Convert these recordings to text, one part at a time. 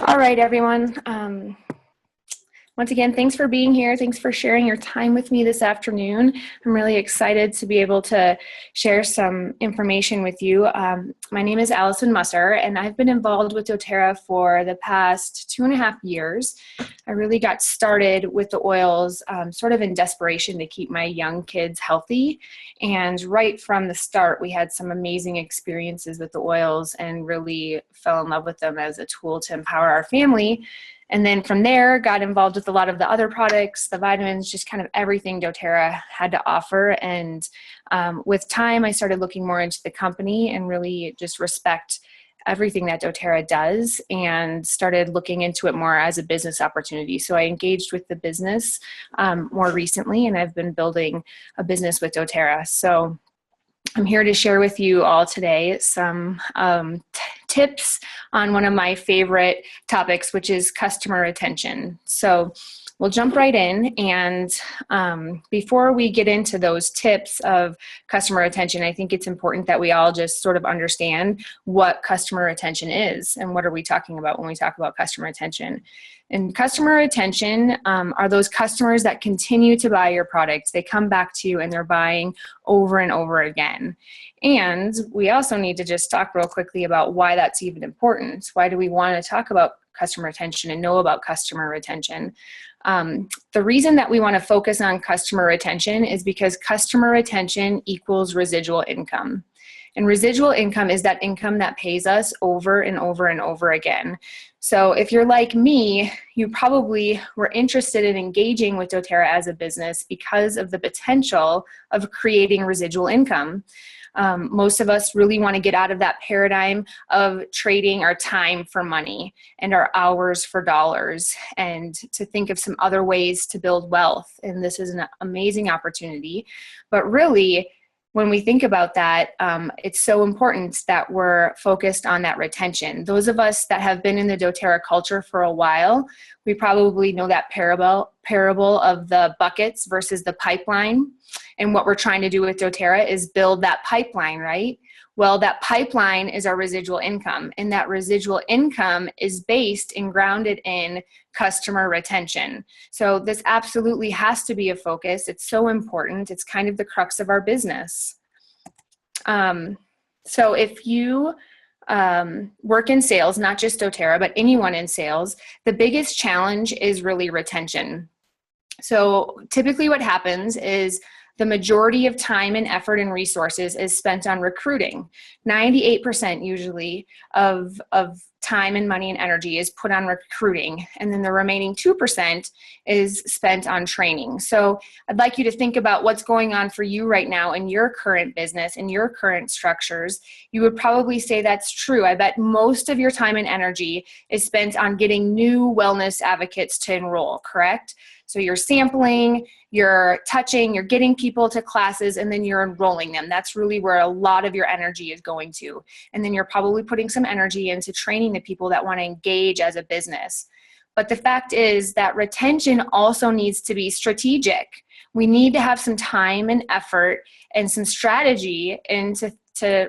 All right, everyone. Once again, thanks for being here. Thanks for sharing your time with me this afternoon. I'm really excited to be able to share some information with you. My name is Allison Musser, and I've been involved with doTERRA for the past 2.5 years. I really got started with the oils sort of in desperation to keep my young kids healthy. And right from the start, we had some amazing experiences with the oils and really fell in love with them as a tool to empower our family. And then from there, got involved with a lot of the other products, the vitamins, just kind of everything doTERRA had to offer. And with time, I started looking more into the company and really just respect everything that doTERRA does and started looking into it more as a business opportunity. So I engaged with the business more recently, and I've been building a business with doTERRA. So I'm here to share with you all today some tips on one of my favorite topics, which is customer retention. So we'll jump right in, and before we get into those tips of customer retention, I think it's important that we all just sort of understand what customer retention is and what are we talking about when we talk about customer retention. And customer retention are those customers that continue to buy your products. They come back to you and they're buying over and over again. And we also need to just talk real quickly about why that's even important. Why do we want to talk about customer retention and know about customer retention? The reason that we want to focus on customer retention is because customer retention equals residual income. And residual income is that income that pays us over and over and over again. So if you're like me, you probably were interested in engaging with doTERRA as a business because of the potential of creating residual income. Most of us really want to get out of that paradigm of trading our time for money and our hours for dollars, and to think of some other ways to build wealth. And this is an amazing opportunity. But really, when we think about that, it's so important that we're focused on that retention. Those of us that have been in the doTERRA culture for a while, we probably know that parable of the buckets versus the pipeline. And what we're trying to do with doTERRA is build that pipeline, right? Well, that pipeline is our residual income, and that residual income is based and grounded in customer retention. So this absolutely has to be a focus. It's so important. It's kind of the crux of our business. So if you work in sales, not just doTERRA, but anyone in sales, the biggest challenge is really retention. So typically what happens is the majority of time and effort and resources is spent on recruiting. 98% usually of time and money and energy is put on recruiting, and then the remaining 2% is spent on training. So I'd like you to think about what's going on for you right now in your current business, in your current structures. You would probably say that's true. I bet most of your time and energy is spent on getting new wellness advocates to enroll, correct? So you're sampling, you're touching, you're getting people to classes, and then you're enrolling them. That's really where a lot of your energy is going to. And then you're probably putting some energy into training the people that want to engage as a business. But the fact is that retention also needs to be strategic. We need to have some time and effort and some strategy into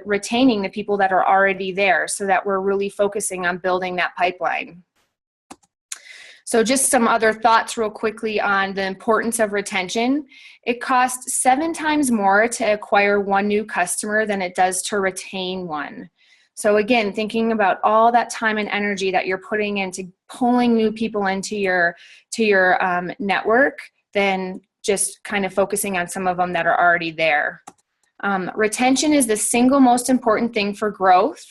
retaining the people that are already there, so that we're really focusing on building that pipeline. So just some other thoughts real quickly on the importance of retention. It costs 7 times more to acquire one new customer than it does to retain one. So again, thinking about all that time and energy that you're putting into pulling new people into your network, then just kind of focusing on some of them that are already there. Retention is the single most important thing for growth.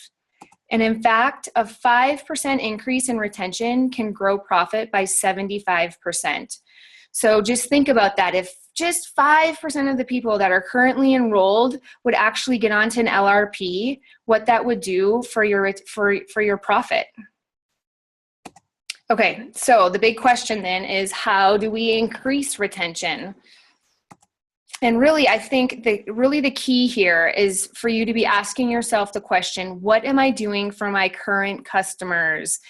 And in fact, a 5% increase in retention can grow profit by 75%. So just think about that. If just 5% of the people that are currently enrolled would actually get onto an LRP, what that would do for your profit. Okay, so the big question then is, how do we increase retention? And really, I think the key here is for you to be asking yourself the question, what am I doing for my current customers?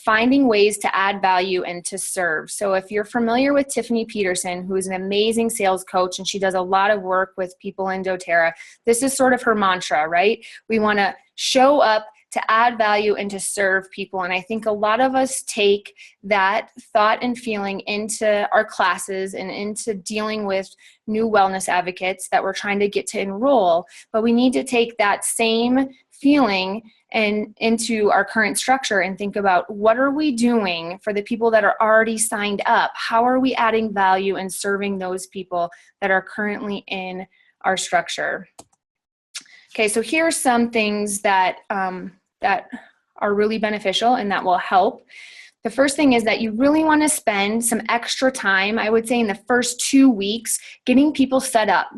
Finding ways to add value and to serve. So if you're familiar with Tiffany Peterson, who is an amazing sales coach, and she does a lot of work with people in doTERRA, this is sort of her mantra, right? We want to show up, to add value and to serve people. And I think a lot of us take that thought and feeling into our classes and into dealing with new wellness advocates that we're trying to get to enroll. But we need to take that same feeling and into our current structure and think about, what are we doing for the people that are already signed up? How are we adding value and serving those people that are currently in our structure? Okay, so here are some things that that are really beneficial and that will help. The first thing is that you really want to spend some extra time, I would say in the first 2 weeks, getting people set up.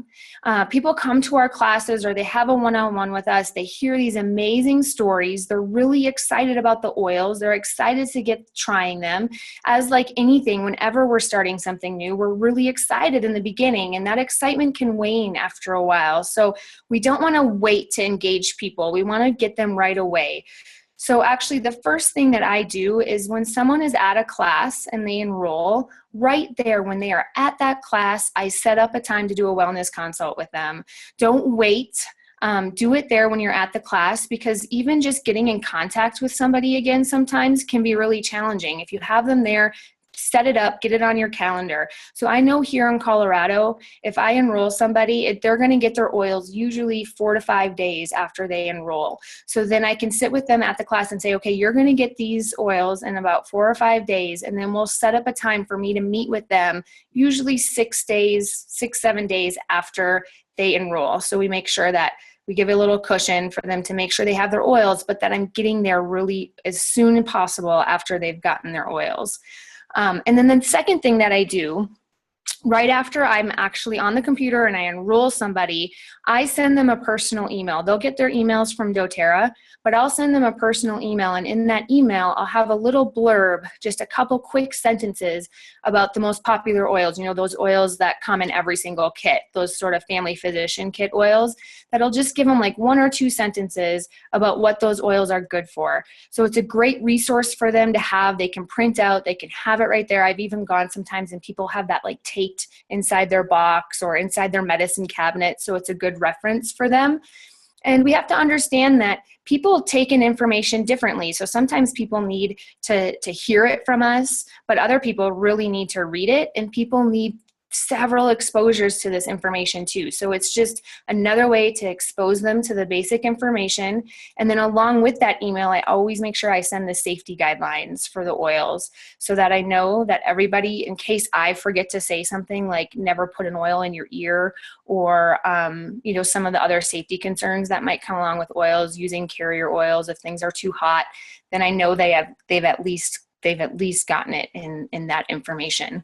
People come to our classes or they have a one-on-one with us. They hear these amazing stories. They're really excited about the oils. They're excited to get trying them. As like anything, whenever we're starting something new, we're really excited in the beginning, and that excitement can wane after a while. So we don't want to wait to engage people. We want to get them right away. So actually the first thing that I do is when someone is at a class and they enroll, right there when they are at that class, I set up a time to do a wellness consult with them. Don't wait. Do it there when you're at the class, because even just getting in contact with somebody again sometimes can be really challenging. If you have them there, set it up, get it on your calendar. So I know here in Colorado, if I enroll somebody, they're going to get their oils usually 4 to 5 days after they enroll. So then I can sit with them at the class and say, okay, you're going to get these oils in about 4 or 5 days. And then we'll set up a time for me to meet with them, usually 6 days, 6-7 days after they enroll. So we make sure that we give a little cushion for them to make sure they have their oils, but that I'm getting there really as soon as possible after they've gotten their oils. And then the second thing that I do, right after I'm actually on the computer and I enroll somebody, I send them a personal email. They'll get their emails from doTERRA, but I'll send them a personal email. And in that email, I'll have a little blurb, just a couple quick sentences about the most popular oils, you know, those oils that come in every single kit, those sort of family physician kit oils, that'll just give them like 1 or 2 sentences about what those oils are good for. So it's a great resource for them to have. They can print out, they can have it right there. I've even gone sometimes and people have that like taped inside their box or inside their medicine cabinet. So it's a good reference for them. And we have to understand that people take in information differently. So sometimes people need to hear it from us, but other people really need to read it, and people need several exposures to this information too. So it's just another way to expose them to the basic information. And then along with that email, I always make sure I send the safety guidelines for the oils so that I know that everybody, in case I forget to say something like never put an oil in your ear, or you know, some of the other safety concerns that might come along with oils, using carrier oils if things are too hot, then I know they've at least gotten it in that information.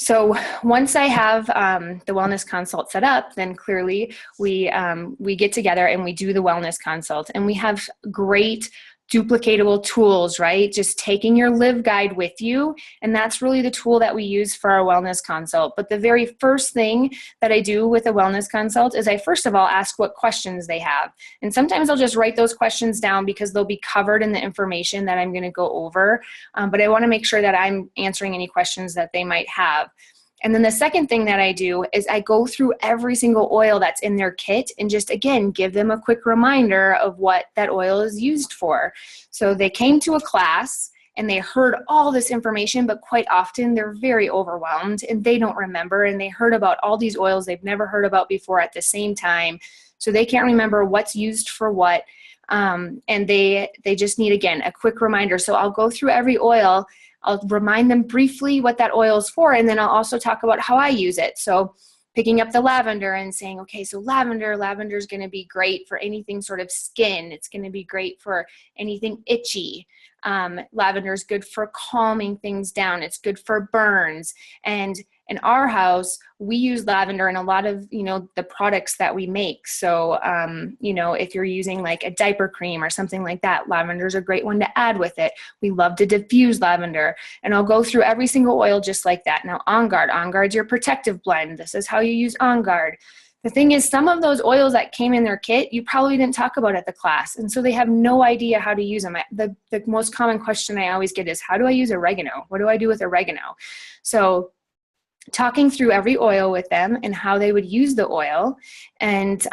So once I have the wellness consult set up, then clearly we get together and we do the wellness consult, and we have great duplicatable tools, right? Just taking your live guide with you. And that's really the tool that we use for our wellness consult. But the very first thing that I do with a wellness consult is I first of all ask what questions they have. And sometimes I'll just write those questions down because they'll be covered in the information that I'm going to go over. But I want to make sure that I'm answering any questions that they might have. And then the second thing that I do is I go through every single oil that's in their kit and just, again, give them a quick reminder of what that oil is used for. So they came to a class and they heard all this information, but quite often they're very overwhelmed and they don't remember, and they heard about all these oils they've never heard about before at the same time. So they can't remember what's used for what. And they just need, again, a quick reminder. So I'll go through every oil. I'll remind them briefly what that oil is for, and then I'll also talk about how I use it. So picking up the lavender and saying, okay, so lavender is going to be great for anything sort of skin. It's going to be great for anything itchy. Lavender is good for calming things down. It's good for burns. And in our house, we use lavender in a lot of, you know, the products that we make. So, you know, if you're using like a diaper cream or something like that, lavender is a great one to add with it. We love to diffuse lavender, and I'll go through every single oil just like that. Now, On Guard's your protective blend. This is how you use On Guard. The thing is, some of those oils that came in their kit, you probably didn't talk about at the class. And so they have no idea how to use them. The most common question I always get is, how do I use oregano? What do I do with oregano? So talking through every oil with them and how they would use the oil, and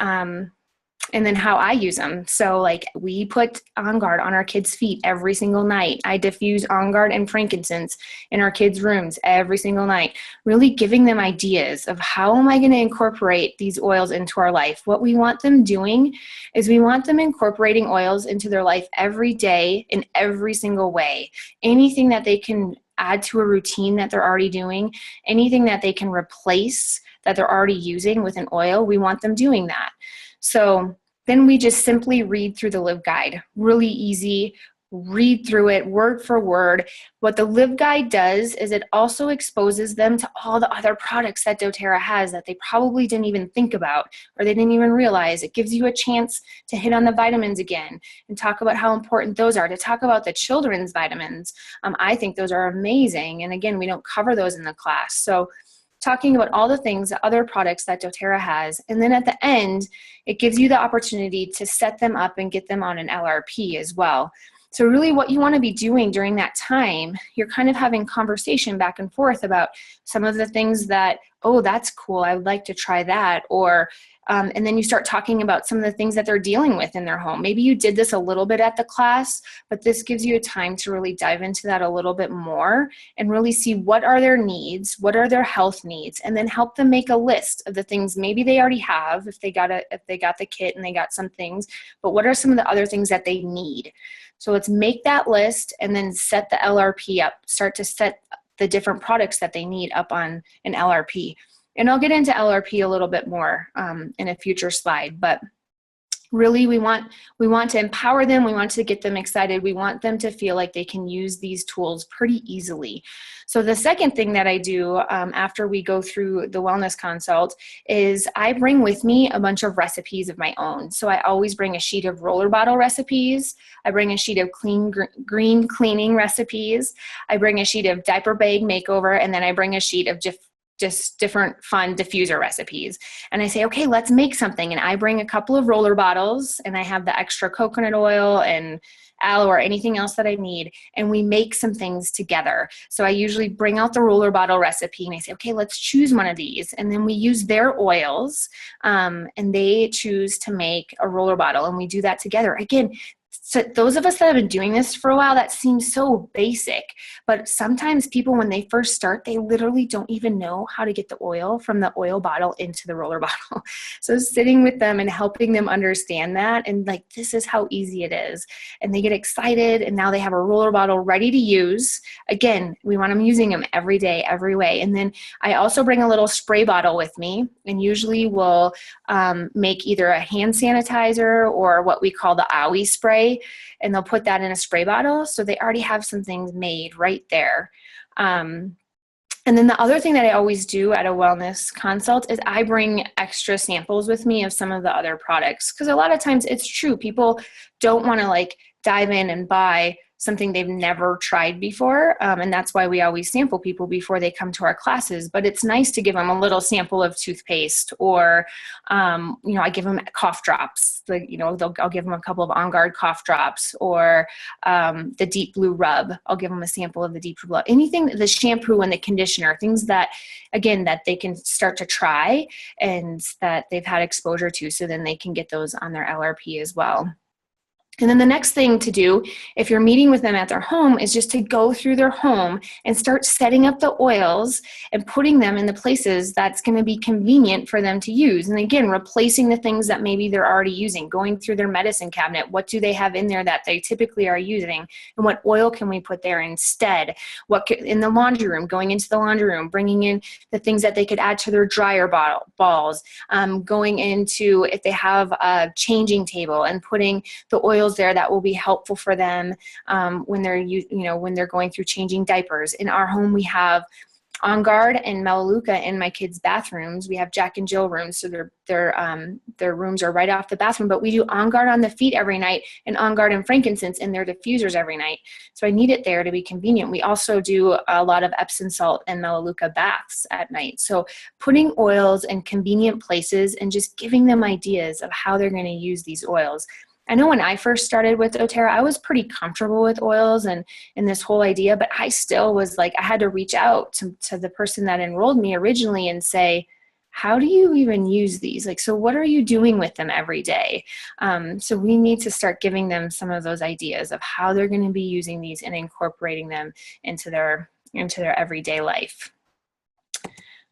And then how I use them. So like we put On Guard on our kids' feet every single night. I diffuse On Guard and frankincense in our kids' rooms every single night, really giving them ideas of how am I going to incorporate these oils into our life. What we want them doing is we want them incorporating oils into their life every day in every single way. Anything that they can add to a routine that they're already doing, anything that they can replace that they're already using with an oil, we want them doing that. So then we just simply read through the Live Guide. Really easy, read through it word for word. What the Live Guide does is it also exposes them to all the other products that doTERRA has that they probably didn't even think about or they didn't even realize. It gives you a chance to hit on the vitamins again and talk about how important those are, to talk about the children's vitamins. I think those are amazing. And again, we don't cover those in the class. So talking about all the things, the other products that doTERRA has. And then at the end, it gives you the opportunity to set them up and get them on an LRP as well. So really what you want to be doing during that time, you're kind of having conversation back and forth about some of the things that, oh, that's cool, I would like to try that. Or, and then you start talking about some of the things that they're dealing with in their home. Maybe you did this a little bit at the class, but this gives you a time to really dive into that a little bit more and really see what are their needs, what are their health needs, and then help them make a list of the things maybe they already have if they got the kit and they got some things, but what are some of the other things that they need? So let's make that list and then set the LRP up, start to set the different products that they need up on an LRP. And I'll get into LRP a little bit more in a future slide, but really we want to empower them. We want to get them excited. We want them to feel like they can use these tools pretty easily. So the second thing that I do after we go through the wellness consult is I bring with me a bunch of recipes of my own. So I always bring a sheet of roller bottle recipes. I bring a sheet of green cleaning recipes. I bring a sheet of diaper bag makeover, and then I bring a sheet of just different fun diffuser recipes. And I say, okay, let's make something. And I bring a couple of roller bottles and I have the extra coconut oil and aloe or anything else that I need. And we make some things together. So I usually bring out the roller bottle recipe and I say, okay, let's choose one of these. And then we use their oils and they choose to make a roller bottle and we do that together. Again, so those of us that have been doing this for a while, that seems so basic, but sometimes people, when they first start, they literally don't even know how to get the oil from the oil bottle into the roller bottle. So sitting with them and helping them understand that and like, this is how easy it is. And they get excited and now they have a roller bottle ready to use. Again, we want them using them every day, every way. And then I also bring a little spray bottle with me and usually we'll make either a hand sanitizer or what we call the owie spray. And they'll put that in a spray bottle. So they already have some things made right there. And then the other thing that I always do at a wellness consult is I bring extra samples with me of some of the other products. Because a lot of times it's true, people don't want to like dive in and buy something they've never tried before. And that's why we always sample people before they come to our classes. But it's nice to give them a little sample of toothpaste or, I give them cough drops. Like, I'll give them a couple of On Guard cough drops or the Deep Blue Rub. I'll give them a sample of the Deep Blue Rub. Anything, the shampoo and the conditioner, things that, again, that they can start to try and that they've had exposure to, so then they can get those on their LRP as well. And then the next thing to do, if you're meeting with them at their home, is just to go through their home and start setting up the oils and putting them in the places that's going to be convenient for them to use. And again, replacing the things that maybe they're already using, going through their medicine cabinet. What do they have in there that they typically are using? And what oil can we put there instead? In the laundry room, going into the laundry room, bringing in the things that they could add to their dryer balls, going into, if they have a changing table and putting the oils there that will be helpful for them when they're going through changing diapers. In our home, we have On Guard and Melaleuca in my kids' bathrooms. We have Jack and Jill rooms, so their rooms are right off the bathroom. But we do On Guard on the feet every night and On Guard and frankincense in their diffusers every night. So I need it there to be convenient. We also do a lot of Epsom salt and Melaleuca baths at night. So putting oils in convenient places and just giving them ideas of how they're going to use these oils. I know when I first started with doTERRA, I was pretty comfortable with oils and this whole idea, but I still was like, I had to reach out to the person that enrolled me originally and say, how do you even use these? Like, so what are you doing with them every day? So we need to start giving them some of those ideas of how they're going to be using these and incorporating them into their everyday life.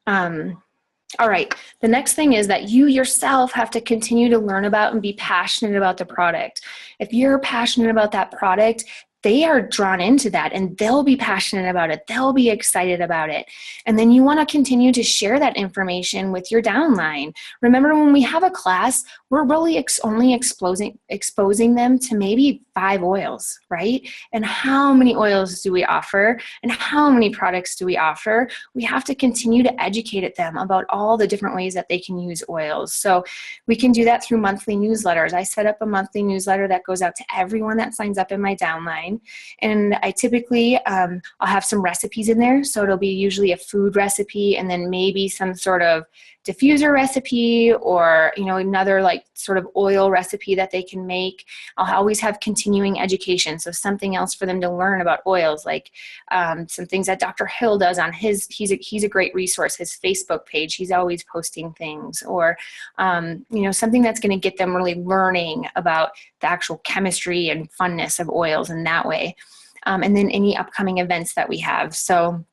All right, the next thing is that you yourself have to continue to learn about and be passionate about the product. If you're passionate about that product, they are drawn into that and they'll be passionate about it. They'll be excited about it. And then you want to continue to share that information with your downline. Remember, when we have a class, we're really only exposing them to maybe 5 oils, right? And how many oils do we offer? And how many products do we offer? We have to continue to educate them about all the different ways that they can use oils. So we can do that through monthly newsletters. I set up a monthly newsletter that goes out to everyone that signs up in my downline. And I typically, I'll have some recipes in there. So it'll be usually a food recipe and then maybe some sort of diffuser recipe or, another like sort of oil recipe that they can make. I'll always have continuing education. So something else for them to learn about oils, like some things that Dr. Hill does on he's a great resource, his Facebook page. He's always posting things, or, something that's going to get them really learning about the actual chemistry and funness of oils in that way. And then any upcoming events that we have. So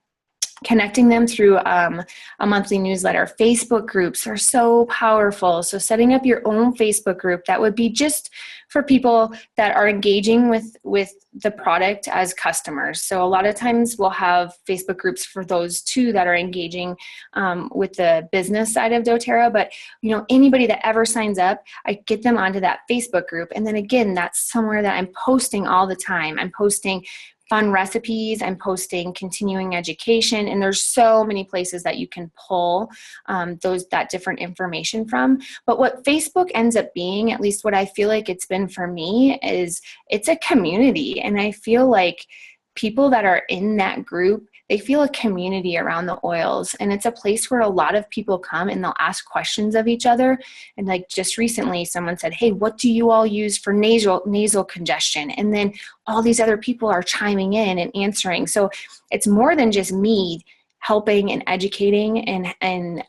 connecting them through a monthly newsletter. Facebook groups are so powerful. So setting up your own Facebook group, that would be just for people that are engaging with the product as customers. So a lot of times we'll have Facebook groups for those too that are engaging with the business side of doTERRA. But anybody that ever signs up, I get them onto that Facebook group. And then again, that's somewhere that I'm posting all the time. I'm posting fun recipes, I'm posting continuing education, and there's so many places that you can pull that different information from. But what Facebook ends up being, at least what I feel like it's been for me, is it's a community. And I feel like people that are in that group, they feel a community around the oils, and it's a place where a lot of people come and they'll ask questions of each other. And like just recently someone said, hey, what do you all use for nasal congestion? And then all these other people are chiming in and answering. So it's more than just me helping and educating and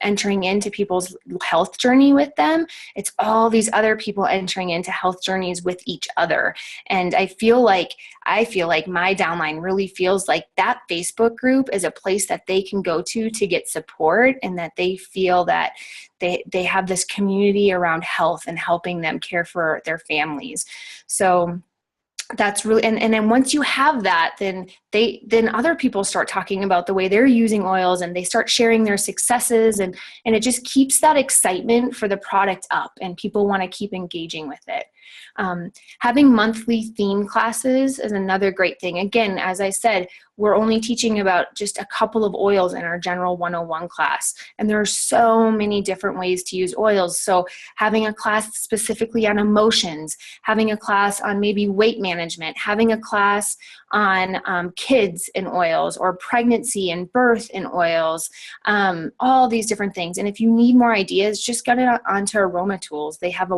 entering into people's health journey with them. It's all these other people entering into health journeys with each other. And I feel like my downline really feels like that Facebook group is a place that they can go to get support, and that they feel that they have this community around health and helping them care for their families. So that's really, and then once you have that, then other people start talking about the way they're using oils, and they start sharing their successes, and it just keeps that excitement for the product up, and people want to keep engaging with it. Having monthly theme classes is another great thing. Again, as I said, we're only teaching about just a couple of oils in our General 101 class, and there are so many different ways to use oils. So having a class specifically on emotions, having a class on maybe weight management, having a class on kids in oils, or pregnancy and birth in oils, all these different things. And if you need more ideas, just get it onto Aroma Tools. They have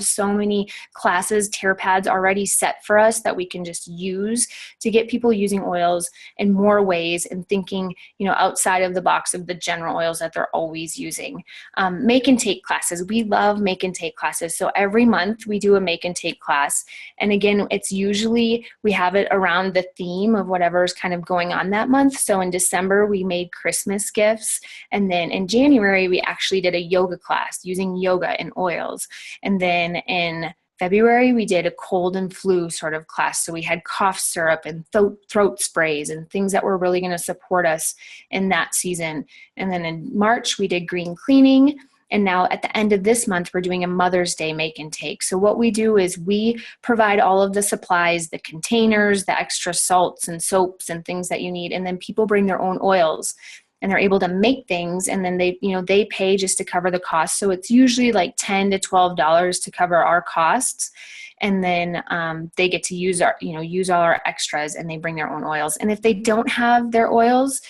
so many classes, tear pads already set for us that we can just use to get people using oils in more ways and thinking, outside of the box of the general oils that they're always using. Make and take classes. We love make and take classes. So every month we do a make and take class. And again, it's usually, we have it around the theme of whatever's kind of going on that month. So in December, we made Christmas gifts. And then in January, we actually did a yoga class using yoga and oils. And then in February, we did a cold and flu sort of class. So we had cough syrup and throat sprays and things that were really going to support us in that season. And then in March, we did green cleaning. And now at the end of this month, we're doing a Mother's Day make and take. So what we do is we provide all of the supplies, the containers, the extra salts and soaps and things that you need. And then people bring their own oils, and they're able to make things, and then they pay just to cover the cost. So it's usually like $10 to $12 to cover our costs. And then they get to use all our extras, and they bring their own oils. And if they don't have their oils,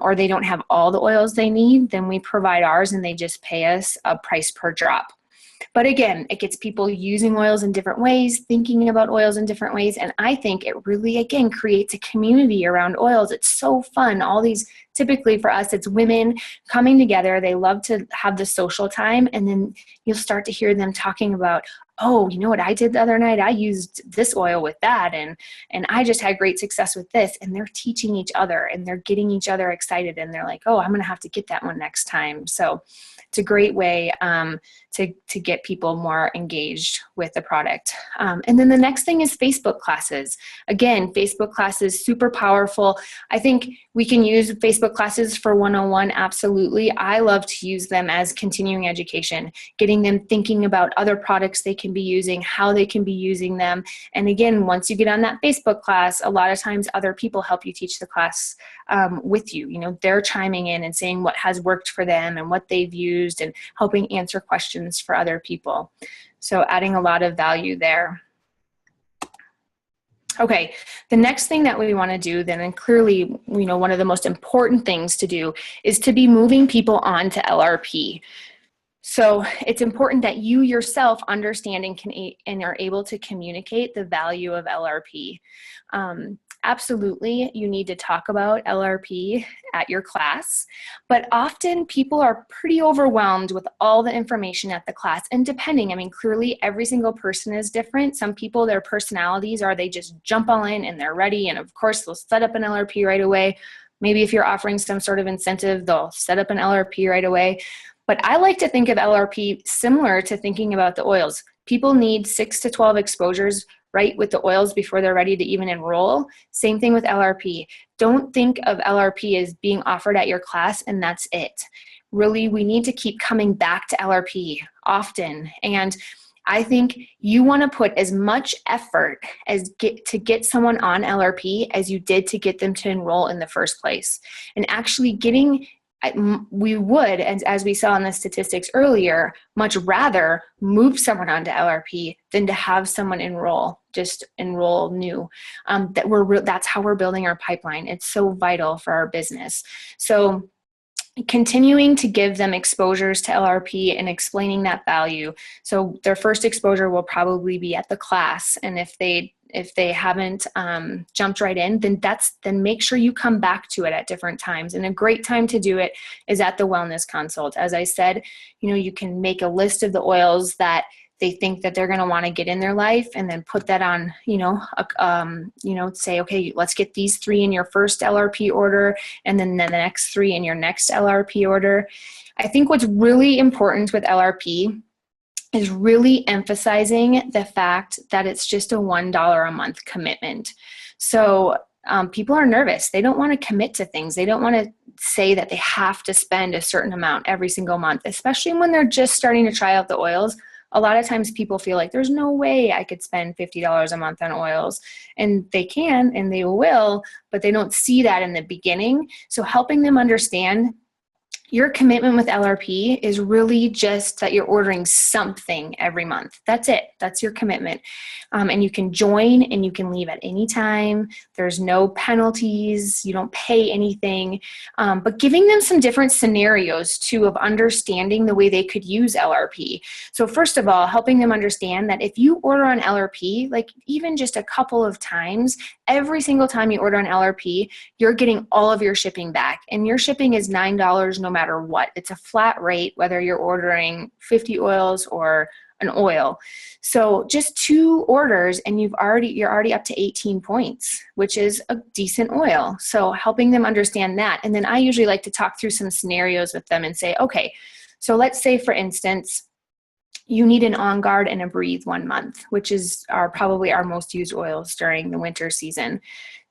or they don't have all the oils they need, then we provide ours, and they just pay us a price per drop. But again, it gets people using oils in different ways, thinking about oils in different ways. And I think it really, again, creates a community around oils. It's so fun. All these typically for us, it's women coming together. They love to have the social time, and then you'll start to hear them talking about, oh, you know what I did the other night? I used this oil with that, and I just had great success with this. And they're teaching each other, and they're getting each other excited, and they're like, oh, I'm going to have to get that one next time. So it's a great way to get people more engaged with the product. And then the next thing is Facebook classes. Again, Facebook classes, super powerful. I think we can use Facebook classes for one-on-one, absolutely. I love to use them as continuing education, getting them thinking about other products they can be using, how they can be using them. And again, once you get on that Facebook class, a lot of times other people help you teach the class with you. You know, they're chiming in and saying what has worked for them and what they've used, and helping answer questions for other people. So adding a lot of value there. Okay, the next thing that we want to do then, and clearly, you know, one of the most important things to do is to be moving people on to LRP. So it's important that you yourself understand and are able to communicate the value of LRP. Absolutely, you need to talk about LRP at your class, but often people are pretty overwhelmed with all the information at the class. And depending, I mean, clearly every single person is different. Some people, their personalities are they just jump all in and they're ready. And of course, they'll set up an LRP right away. Maybe if you're offering some sort of incentive, they'll set up an LRP right away. But I like to think of LRP similar to thinking about the oils. People need 6 to 12 exposures, right, with the oils before they're ready to even enroll. Same thing with LRP. Don't think of LRP as being offered at your class and that's it. Really, we need to keep coming back to LRP often. And I think you want to put as much effort to get someone on LRP as you did to get them to enroll in the first place. And actually we would, as we saw in the statistics earlier, much rather move someone onto LRP than to have someone just enroll new. That's how we're building our pipeline. It's so vital for our business. So continuing to give them exposures to LRP and explaining that value. So their first exposure will probably be at the class, and if they haven't jumped right in, then make sure you come back to it at different times. And a great time to do it is at the wellness consult. As I said, you know, you can make a list of the oils that they think that they're going to want to get in their life, and then put that on, say, okay, let's get these 3 in your first LRP order, and then the next 3 in your next LRP order. I think what's really important with LRP is really emphasizing the fact that it's just a $1 a month commitment. So people are nervous. They don't want to commit to things. They don't want to say that they have to spend a certain amount every single month, especially when they're just starting to try out the oils. A lot of times people feel like there's no way I could spend $50 a month on oils, and they can and they will, but they don't see that in the beginning. So helping them understand your commitment with LRP is really just that you're ordering something every month. That's it. That's your commitment. And you can join and you can leave at any time. There's no penalties. You don't pay anything. But giving them some different scenarios too of understanding the way they could use LRP. So first of all, helping them understand that if you order on LRP, like even just a couple of times, every single time you order on LRP, you're getting all of your shipping back. And your shipping is $9 no matter what. It's a flat rate, whether you're ordering 50 oils or an oil. So just 2 orders and you're already up to 18 points, which is a decent oil. So helping them understand that. And then I usually like to talk through some scenarios with them and say, okay, so let's say for instance, you need an On Guard and a Breathe 1 month, which is probably our most used oils during the winter season.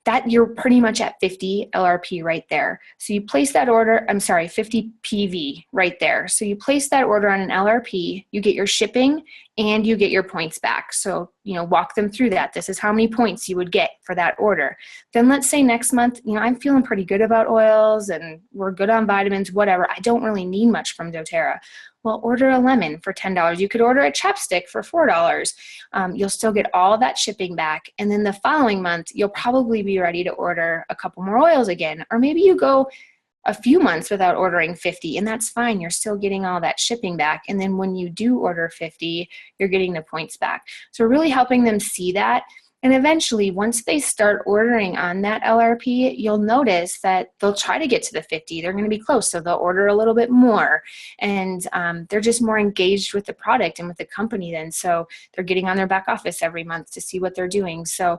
That you're pretty much at 50 LRP right there. So you place that order, 50 PV right there. So you place that order on an LRP, you get your shipping and you get your points back. So, walk them through that. This is how many points you would get for that order. Then let's say next month, I'm feeling pretty good about oils and we're good on vitamins, whatever. I don't really need much from doTERRA. Well, order a lemon for $10. You could order a chapstick for $4. You'll still get all that shipping back. And then the following month, you'll probably be ready to order a couple more oils again. Or maybe you go a few months without ordering 50, and that's fine. You're still getting all that shipping back. And then when you do order 50, you're getting the points back. So really helping them see that. And eventually, once they start ordering on that LRP, you'll notice that they'll try to get to the 50. They're going to be close, so they'll order a little bit more. And they're just more engaged with the product and with the company then. So they're getting on their back office every month to see what they're doing. So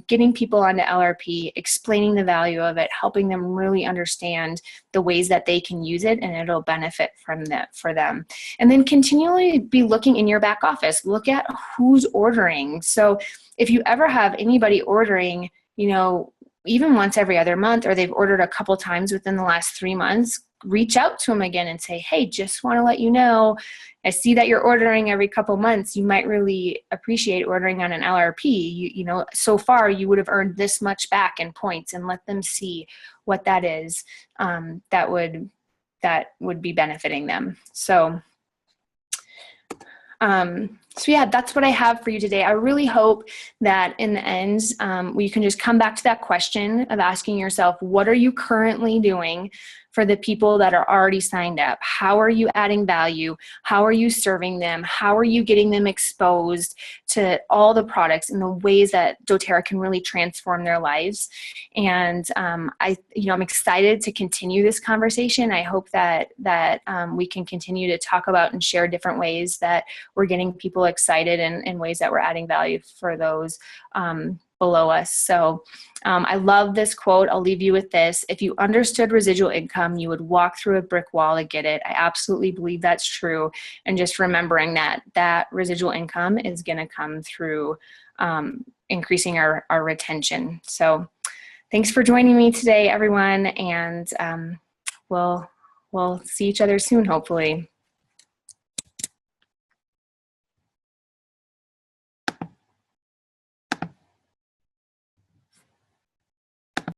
getting people onto LRP, explaining the value of it, helping them really understand the ways that they can use it, and it'll benefit from that for them. And then continually be looking in your back office. Look at who's ordering. So if you ever have anybody ordering, you know, even once every other month, or they've ordered a couple times within the last 3 months, reach out to them again and say, hey, just want to let you know, I see that you're ordering every couple months. You might really appreciate ordering on an LRP. You know, so far you would have earned this much back in points, and let them see what that is. That would be benefiting them. So yeah, that's what I have for you today. I really hope that in the end, you can just come back to that question of asking yourself, what are you currently doing for the people that are already signed up? How are you adding value? How are you serving them? How are you getting them exposed to all the products and the ways that doTERRA can really transform their lives? And I'm excited to continue this conversation. I hope that we can continue to talk about and share different ways that we're getting people excited and ways that we're adding value for those below us. So I love this quote. I'll leave you with this. If you understood residual income, you would walk through a brick wall to get it. I absolutely believe that's true. And just remembering that residual income is going to come through increasing our retention. So thanks for joining me today, everyone. And we'll see each other soon, hopefully.